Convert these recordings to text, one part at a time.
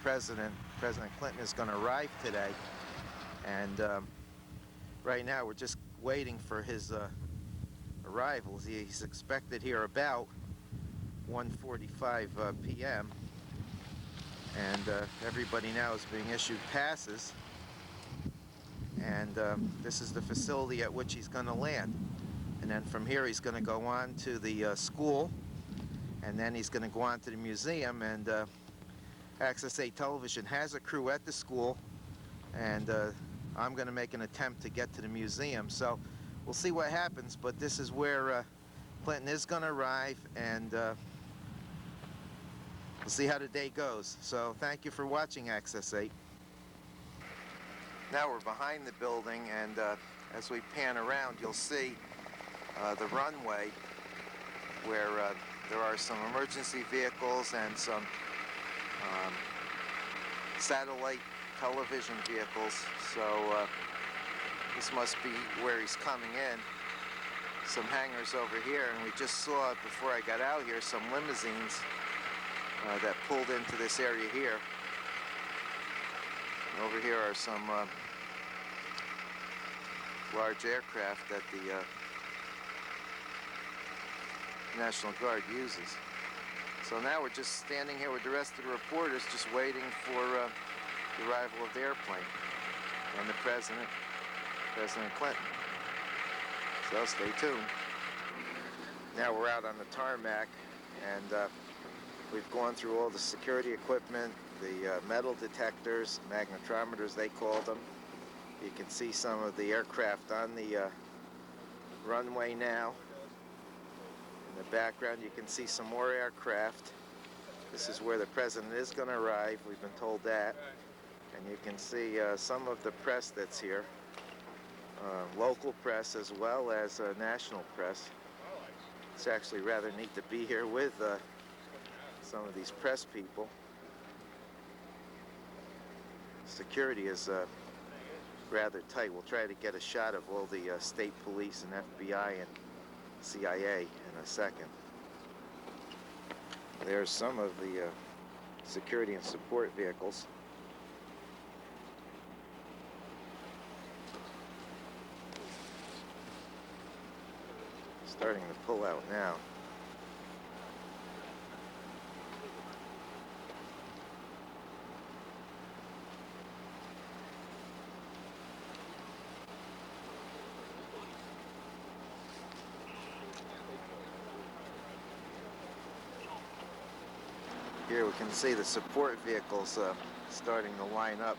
President Clinton is going to arrive today. And right now we're just waiting for his arrival. He's expected here about 1:45 p.m. And everybody now is being issued passes. And this is the facility at which he's going to land. And then from here he's going to go on to the school, and then he's going to go on to the museum. And Access 8 Television has a crew at the school, and I'm going to make an attempt to get to the museum. So we'll see what happens, but this is where Clinton is going to arrive, and we'll see how the day goes. So thank you for watching Access 8. Now we're behind the building, and as we pan around, you'll see the runway where there are some emergency vehicles and some satellite television vehicles. So this must be where he's coming in. Some hangars over here, and we just saw, before I got out here, some limousines that pulled into this area here. And over here are some large aircraft that the National Guard uses. So now we're just standing here with the rest of the reporters, just waiting for the arrival of the airplane and the President Clinton. So stay tuned. Now we're out on the tarmac, and we've gone through all the security equipment, the metal detectors, magnetometers they call them. You can see some of the aircraft on the runway now. In the background you can see some more aircraft. This is where the President is going to arrive, we've been told that. And you can see some of the press that's here. Local press as well as national press. It's actually rather neat to be here with some of these press people. Security is rather tight. We'll try to get a shot of all the state police and FBI and CIA in a second. There's some of the security and support vehicles. Starting to pull out now. Here we can see the support vehicles starting to line up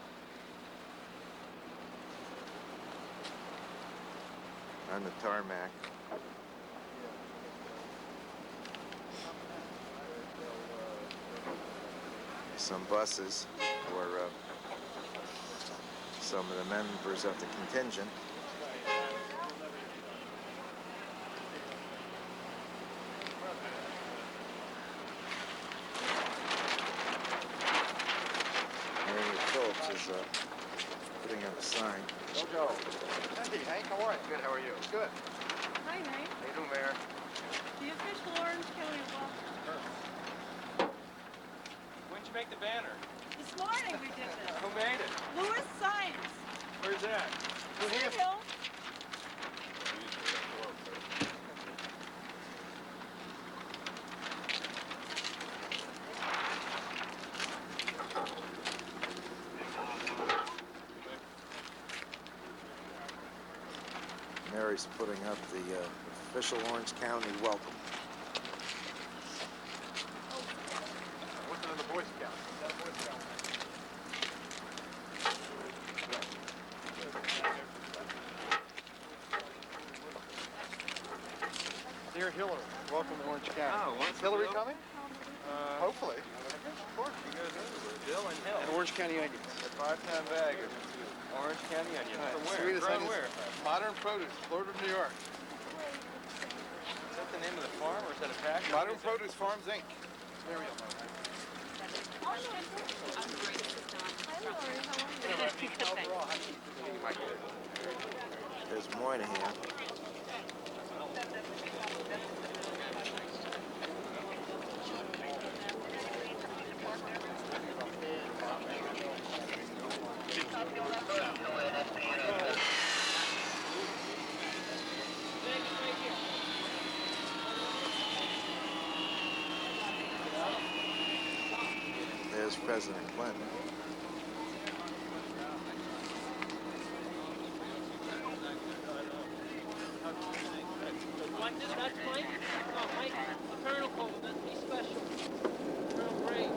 on the tarmac. Some buses for some of the members of the contingent. Is putting up a sign. Jojo. Hey, Hank, how are you? Good, how are you? Good. Hi, Hank. How you doing, Mayor? The official Orange County welcome. When'd you make the banner? This morning we did this. Who made it? Louis Science. Where's that? Siegel. Mary's putting up the official Orange County welcome. What's in the Boy Scout? Dear Hillary, welcome to Orange County. Oh, is Hillary coming? Hopefully. Of course, she goes everywhere. Bill and Hill. And Orange County onions. A 5-pound bag of Orange County onions. Right. From where? Sweetest Grown onions. where? Modern Produce, Florida, New York. Is that the name of the farm, or is that a package? Modern Produce Farms, Inc. There we go. There's Moynihan. President Clinton. Like this, that's Mike? No, Mike, the Colonel Coleman, he's special. Colonel Graves.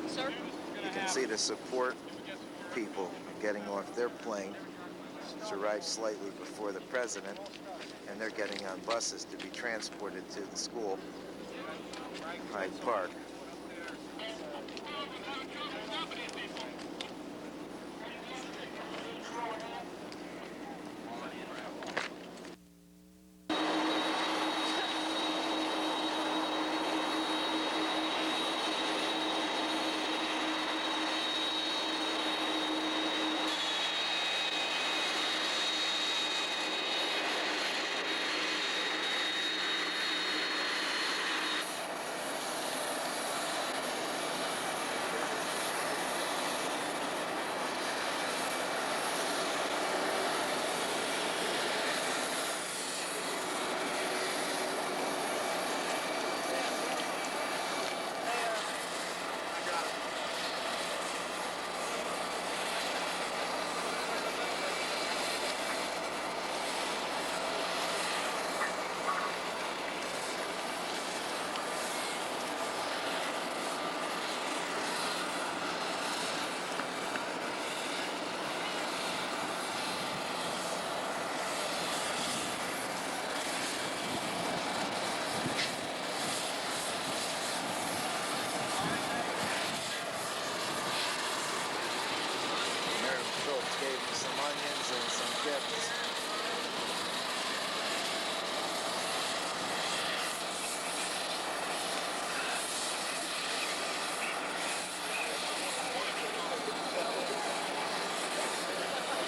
Sir? You can see the support people getting off their plane. It's arrived slightly before the president, and they're getting on buses to be transported to the school, Hyde Park. Gave him some onions and some dips.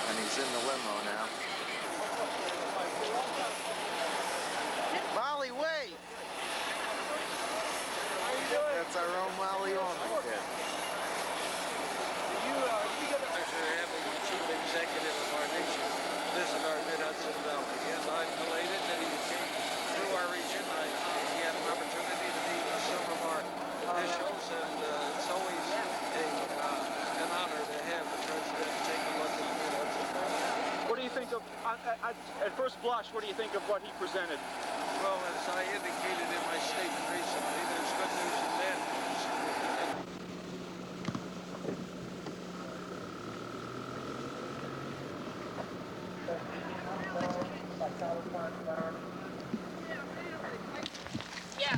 And he's in the limo now. Molly, wait! That's our own Molly Allman there. Chief executive of our nation visit our mid-Hudson Valley, and I'm elated that he came through our region. He had an opportunity to meet some of our officials, and it's always an honor to have the president take a look at the mid-Hudson Valley. What do you think of, at first blush, what do you think of what he presented? Well, as I indicated in my statement recently, there's good news and bad news. Yeah.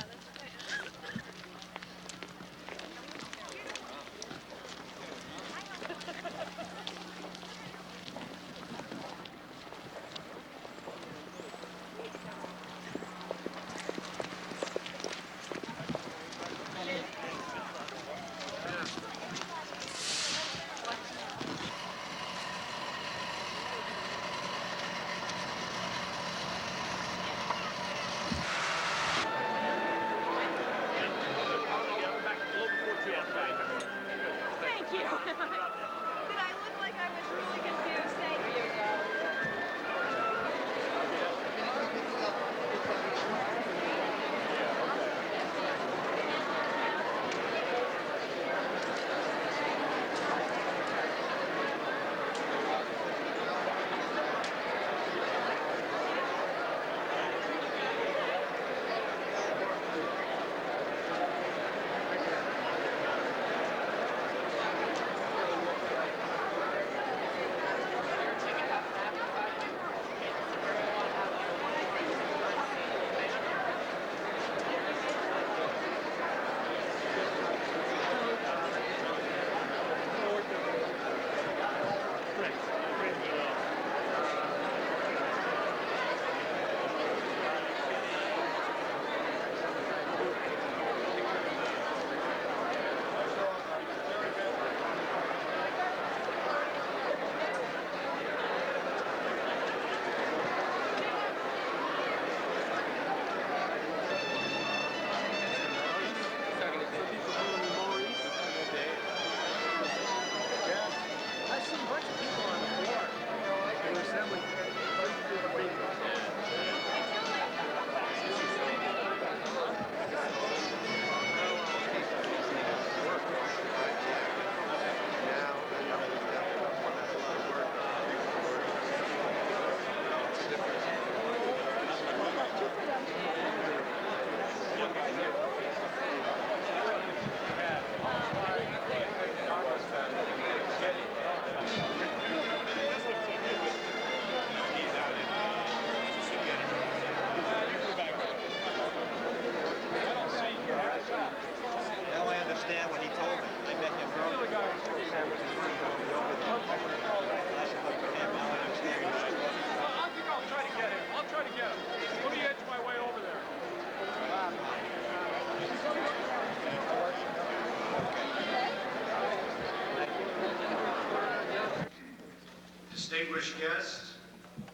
guests,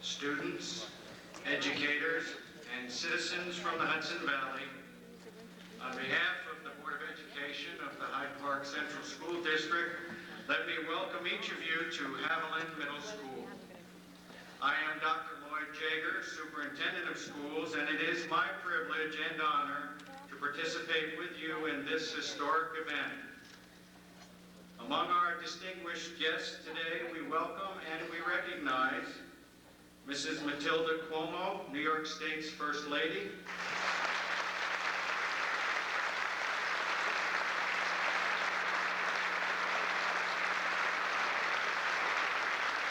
students, educators, and citizens from the Hudson Valley, on behalf of the Board of Education of the Hyde Park Central School District, let me welcome each of you to Haviland Middle School. I am Dr. Lloyd Jaeger, Superintendent of Schools, and it is my privilege and honor to participate with you in this historic event. Among our distinguished guests today, we welcome and we recognize Mrs. Matilda Cuomo, New York State's First Lady.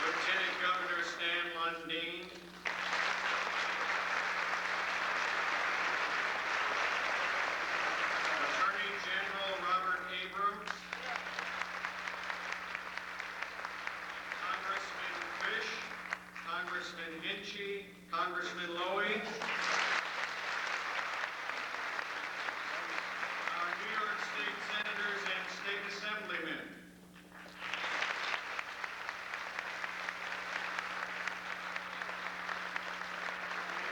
Lieutenant Governor Stan Lundeen. Attorney General Robert Abrams. Congressman Fish, Congressman Hinchey, Congressman Lowy. Our New York State Senators and State Assemblymen.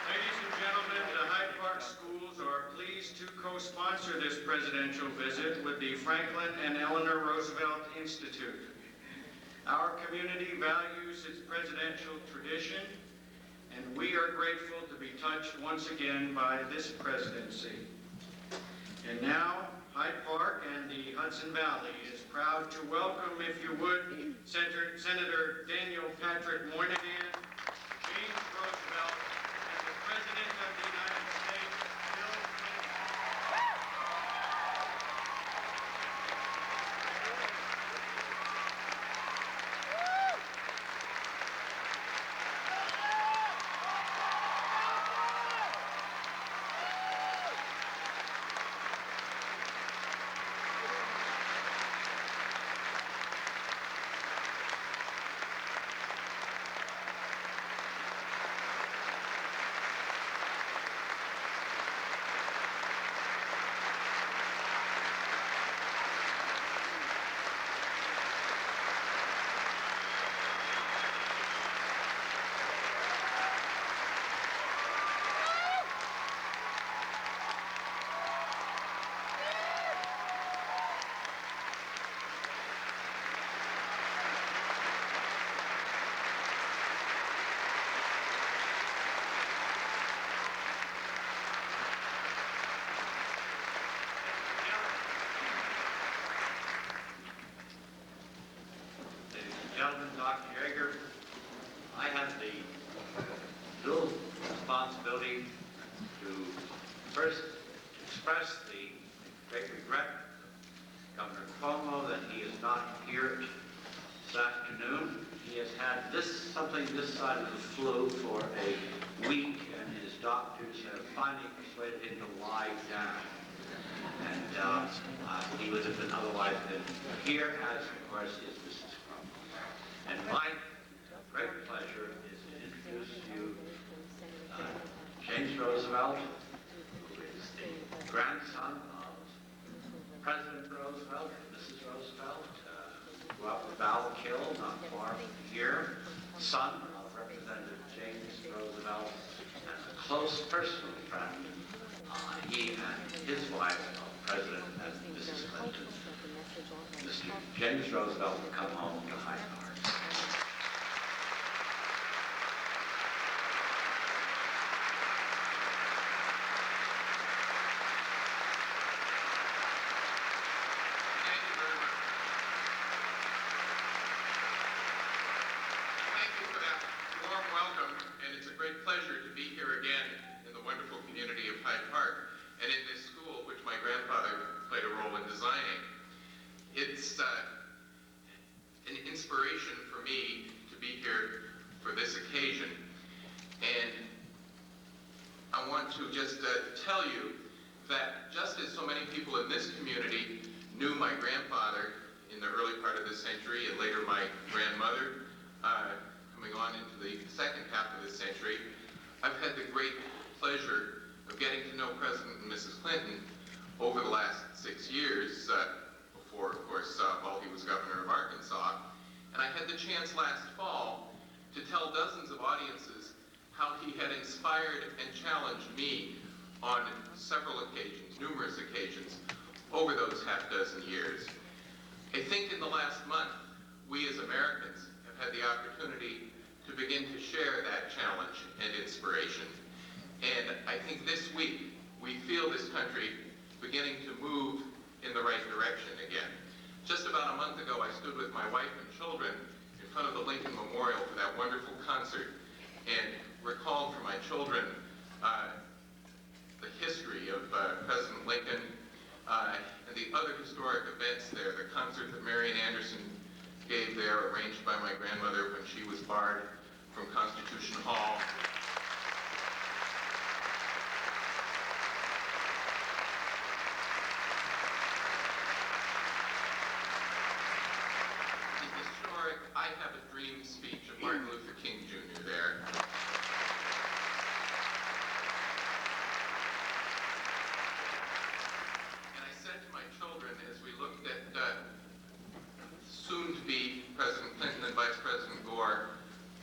Ladies and gentlemen, the Hyde Park Schools are pleased to co-sponsor this presidential visit with the Franklin and Eleanor Roosevelt Institute. Our community values its presidential tradition, and we are grateful to be touched once again by this presidency. And now, Hyde Park and the Hudson Valley is proud to welcome, if you would, Senator Daniel Patrick Moynihan, James Roosevelt, and the President of the United States, Bill Clinton. Gentlemen, Dr. Jaeger, I have the dual responsibility to first express the great regret of Governor Cuomo that he is not here this afternoon. He has had something this side of the flu for a week, and his doctors have finally persuaded him to lie down. And he would have been otherwise been here, as of course is Mrs. Cuomo. And my great pleasure is to introduce to you James Roosevelt, who is the grandson of President Roosevelt and Mrs. Roosevelt, grew up in Valkill, not far from here, son of Representative James Roosevelt, and a close personal friend, he and his wife, President and Mrs. Clinton. Mr. James Roosevelt will come home to Hyde Park. Pleasure to be here again in the wonderful community of Hyde Park and in this school, which my grandfather played a role in designing. It's an inspiration for me to be here for this occasion. And I want to just tell you that just as so many people in this community knew my grandfather in the early part of this century and later my grandmother, coming on into the second half of this century, I've had the great pleasure of getting to know President and Mrs. Clinton over the last 6 years, before, of course, while he was governor of Arkansas. And I had the chance last fall to tell dozens of audiences how he had inspired and challenged me on several occasions, numerous occasions, over those half dozen years. I think in the last month, we as Americans have had the opportunity to begin to share that challenge and inspiration. And I think this week, we feel this country beginning to move in the right direction again. Just about a month ago, I stood with my wife and children in front of the Lincoln Memorial for that wonderful concert and recalled for my children the history of President Lincoln and the other historic events there, the concert that Marian Anderson gave there, arranged by my grandmother when she was barred from Constitution Hall. The historic I Have a Dream speech of Martin Luther King Jr. there. And I said to my children as we looked at soon-to-be President Clinton and Vice President Gore,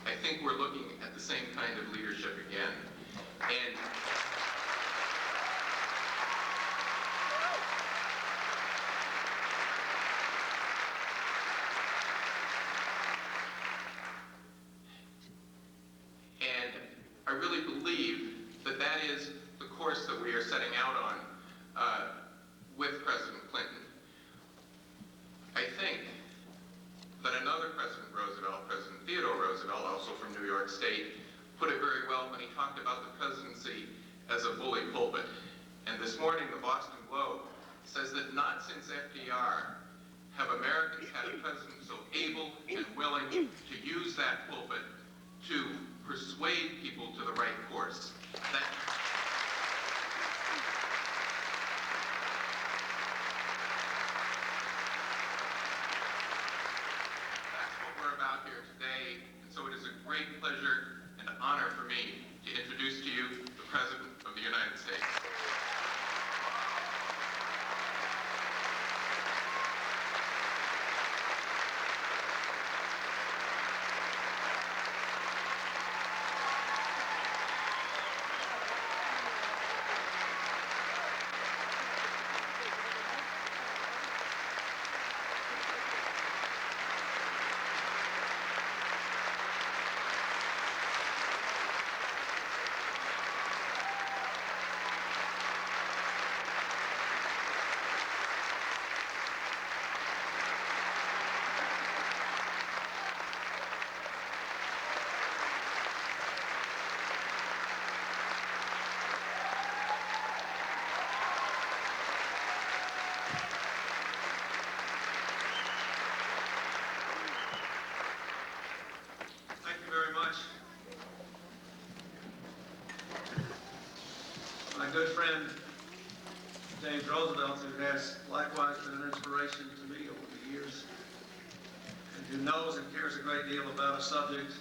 I think we're looking at the same kind of leadership again. And I really believe that that is the course that we are setting out on with President Clinton. I think that another President Roosevelt, President Theodore Roosevelt, also from New York State, put it very well when he talked about the presidency as a bully pulpit. And this morning, the Boston Globe says that not since FDR have Americans had a president so able and willing to use that pulpit to persuade people to the right course. About here today, and so it is a great pleasure and an honor for me to introduce to you the President of the United States. My good friend, James Roosevelt, who has likewise been an inspiration to me over the years, and who knows and cares a great deal about a subject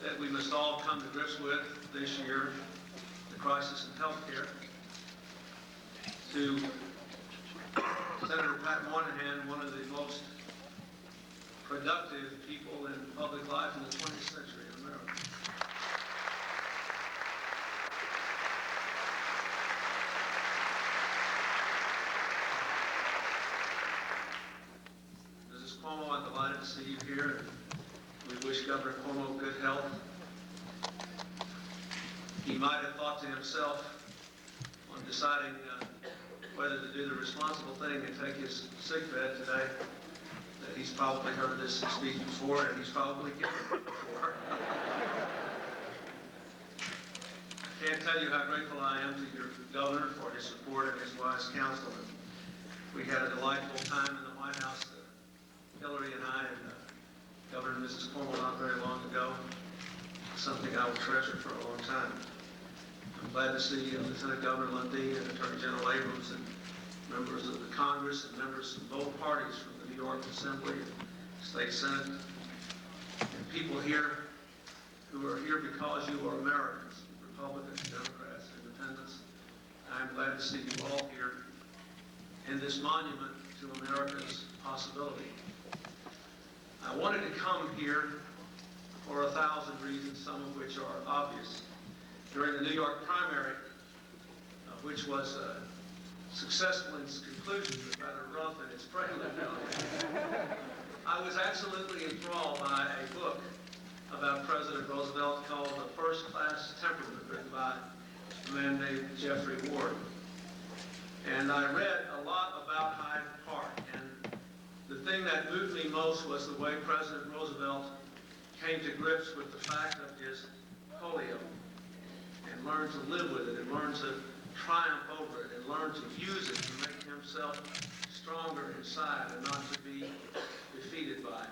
that we must all come to grips with this year, the crisis in health care. To Senator Pat Moynihan, one of the most productive people in public life in the 20th century in America. Mrs. Cuomo, I'm delighted to see you here. We wish Governor Cuomo good health. He might have thought to himself on deciding whether to do the responsible thing and take his sick bed today, that he's probably heard this speech before, and he's probably given it before. I can't tell you how grateful I am to your governor for his support and his wise counsel. And we had a delightful time in the White House, Hillary and I, and Governor and Mrs. Cuomo not very long ago. Something I will treasure for a long time. I'm glad to see Lieutenant Governor Lundeen and Attorney General Abrams and members of the Congress and members from both parties from the New York Assembly and State Senate, and people here who are here because you are Americans, Republicans, Democrats, Independents. I'm glad to see you all here in this monument to America's possibility. I wanted to come here for 1,000 reasons, some of which are obvious. During the New York primary, which was successful in its conclusion, but rather rough in its prelude, I was absolutely enthralled by a book about President Roosevelt called The First Class Temperament, written by a man named Jeffrey Ward. And I read a lot about Hyde Park, and the thing that moved me most was the way President Roosevelt came to grips with the fact of his polio, and learned to live with it, and learned to triumph over it, and learned to use it to make himself stronger inside and not to be defeated by it.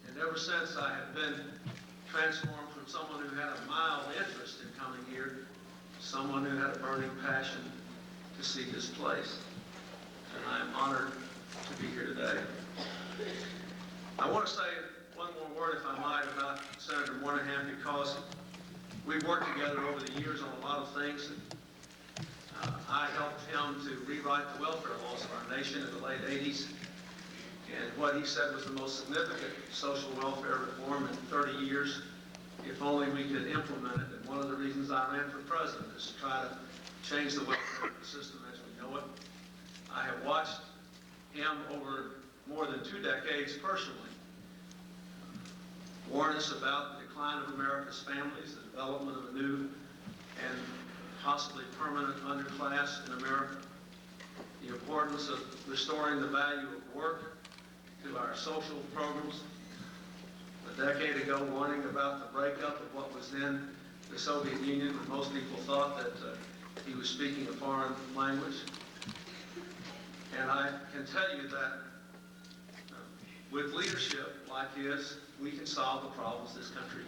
And ever since, I have been transformed from someone who had a mild interest in coming here to someone who had a burning passion to see this place. And I am honored to be here today. I want to say one more word, if I might, about Senator Moynihan, because we've worked together over the years on a lot of things. I helped him to rewrite the welfare laws of our nation in the late 80s. And what he said was the most significant social welfare reform in 30 years, if only we could implement it. And one of the reasons I ran for president is to try to change the welfare system as we know it. I have watched him over more than 2 decades personally warn us about the decline of America's families, the development of a new and possibly permanent underclass in America, the importance of restoring the value of work to our social programs. A decade ago, warning about the breakup of what was then the Soviet Union, when most people thought that he was speaking a foreign language. And I can tell you that with leadership like his, we can solve the problems this country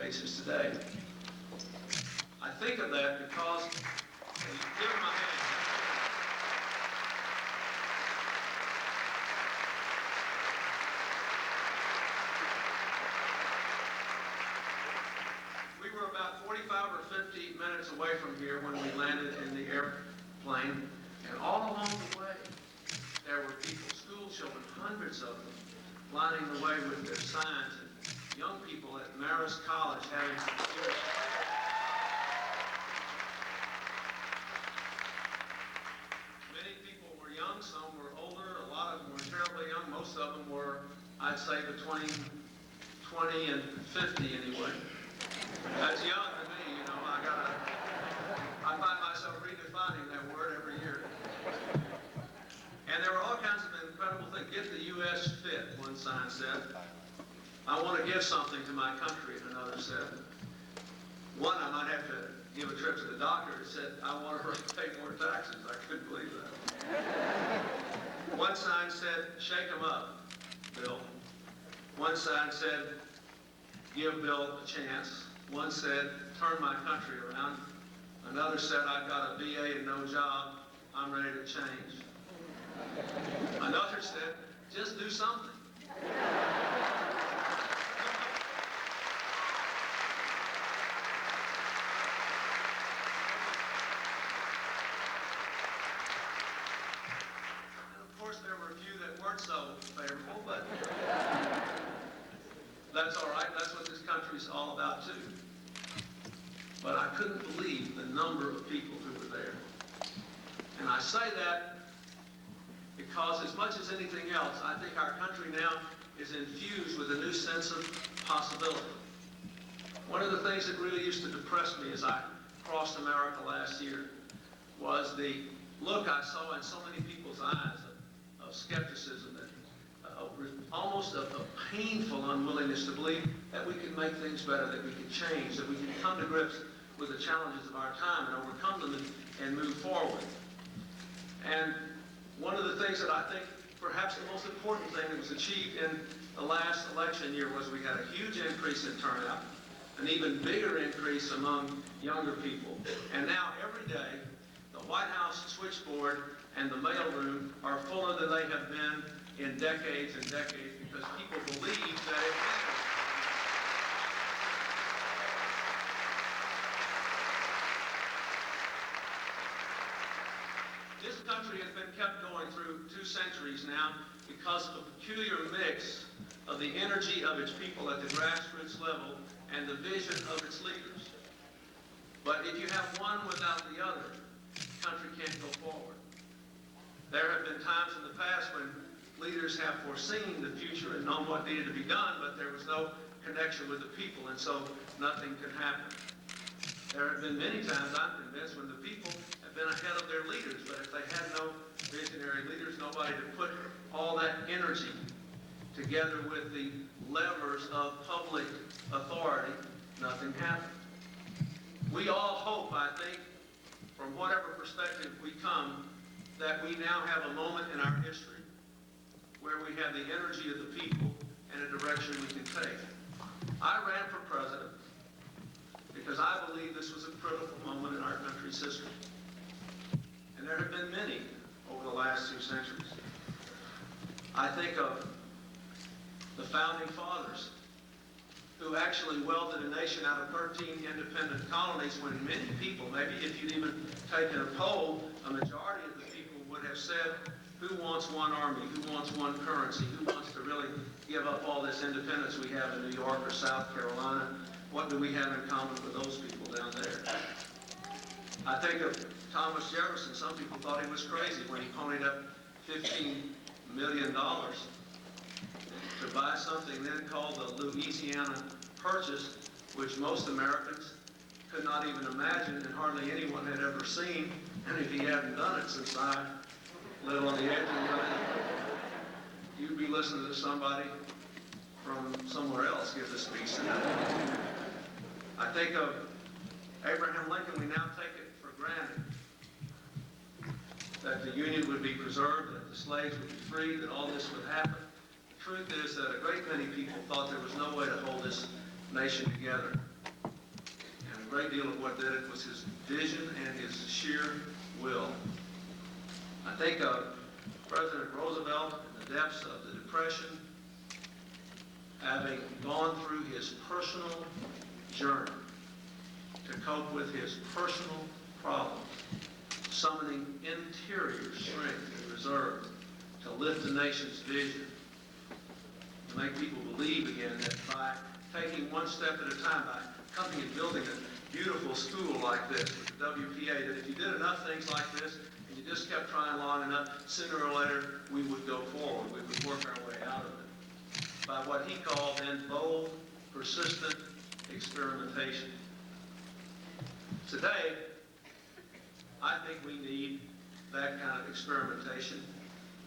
faces today. I think of that because, give him my hand. We were about 45 or 50 minutes away from here when we landed in the airplane, and all along the way, there were people, school children, hundreds of them, lining the way with their signs, and young people at Marist College having many people were young, some were older, a lot of them were terribly young, most of them were, I'd say, between 20 and 50 anyway. That's young to me, you know, I find myself redefining that word every year. And there were all kinds of incredible things. Get the U.S. fit, one sign said. I want to give something to my country, another said. One, I might have to give a trip to the doctor. It said, I want to pay more taxes. I couldn't believe that. One sign said, shake 'em up, Bill. One sign said, give Bill a chance. One said, turn my country around. Another said, I've got a BA and no job. I'm ready to change. Another said, just do something. And of course, there were a few that weren't so favorable, but that's all right. That's what this country's all about, too. But I couldn't believe the number of people who were there. And I say that because as much as anything else, I think our country now is infused with a new sense of possibility. One of the things that really used to depress me as I crossed America last year was the look I saw in so many people's eyes of skepticism, that almost a painful unwillingness to believe that we could make things better, that we could change, that we could come to grips with the challenges of our time and overcome them and move forward. And one of the things that I think perhaps the most important thing that was achieved in the last election year was we had a huge increase in turnout, an even bigger increase among younger people. And now every day, the White House switchboard and the mailroom are fuller than they have been in decades and decades, because people believe that it matters. This country has been kept going through 2 centuries now because of a peculiar mix of the energy of its people at the grassroots level and the vision of its leaders. But if you have one without the other, the country can't go forward. There have been times in the past when leaders have foreseen the future and known what needed to be done, but there was no connection with the people, and so nothing could happen. There have been many times, I'm convinced, when the people have been ahead of their leaders, but if they had no visionary leaders, nobody to put all that energy together with the levers of public authority, nothing happened. We all hope, I think, from whatever perspective we come, that we now have a moment in our history where we have the energy of the people and a direction we can take. I ran for president because I believe this was a critical moment in our country's history. And there have been many over the last 2 centuries. I think of the founding fathers who actually welded a nation out of 13 independent colonies when many people, maybe if you'd even taken a poll, a majority of the people would have said, who wants one army, who wants one currency, who wants to really give up all this independence we have in New York or South Carolina? What do we have in common with those people down there? I think of Thomas Jefferson. Some people thought he was crazy when he ponied up $15 million to buy something then called the Louisiana Purchase, which most Americans could not even imagine and hardly anyone had ever seen. And if he hadn't done it since I live on the edge of the you'd be listening to somebody from somewhere else give this speech tonight. I think of Abraham Lincoln. We now take it for granted that the Union would be preserved, that the slaves would be freed, that all this would happen. The truth is that a great many people thought there was no way to hold this nation together. And a great deal of what did it was his vision and his sheer will. I think of President Roosevelt in the depths of the Depression, having gone through his personal journey to cope with his personal problems, summoning interior strength and reserve to lift the nation's vision, to make people believe again that by taking one step at a time, by coming and building a beautiful school like this with the WPA, that if you did enough things like this and you just kept trying long enough, sooner or later we would go forward, we would work our way out of it. By what he called then bold, persistent experimentation. Today, I think we need that kind of experimentation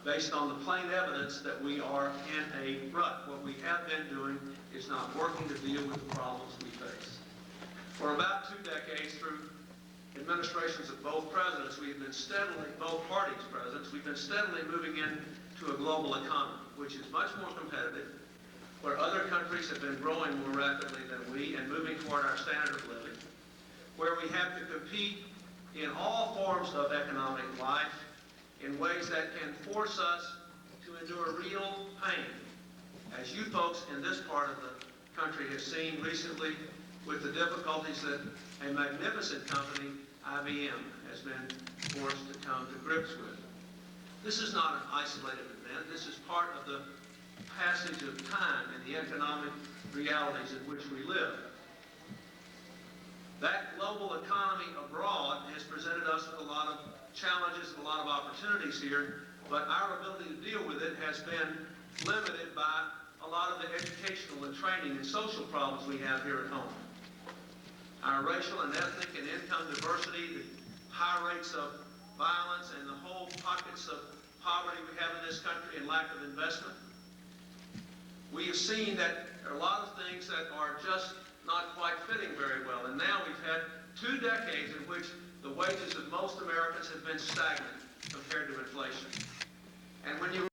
based on the plain evidence that we are in a rut. What we have been doing is not working to deal with the problems we face. For about 2 decades, through administrations of both presidents, we've been steadily, both parties' presidents, we've been steadily moving into a global economy, which is much more competitive, where other countries have been growing more rapidly than we and moving toward our standard of living, where we have to compete in all forms of economic life in ways that can force us to endure real pain, as you folks in this part of the country have seen recently with the difficulties that a magnificent company, IBM, has been forced to come to grips with. This is not an isolated event. This is part of the passage of time in the economic realities in which we live. That global economy abroad has presented us with a lot of challenges and a lot of opportunities here, but our ability to deal with it has been limited by a lot of the educational and training and social problems we have here at home. Our racial and ethnic and income diversity, the high rates of violence, and the whole pockets of poverty we have in this country and lack of investment. We have seen that there are a lot of things that are just not quite fitting very well. And now we've had 2 decades in which the wages of most Americans have been stagnant compared to inflation. And when you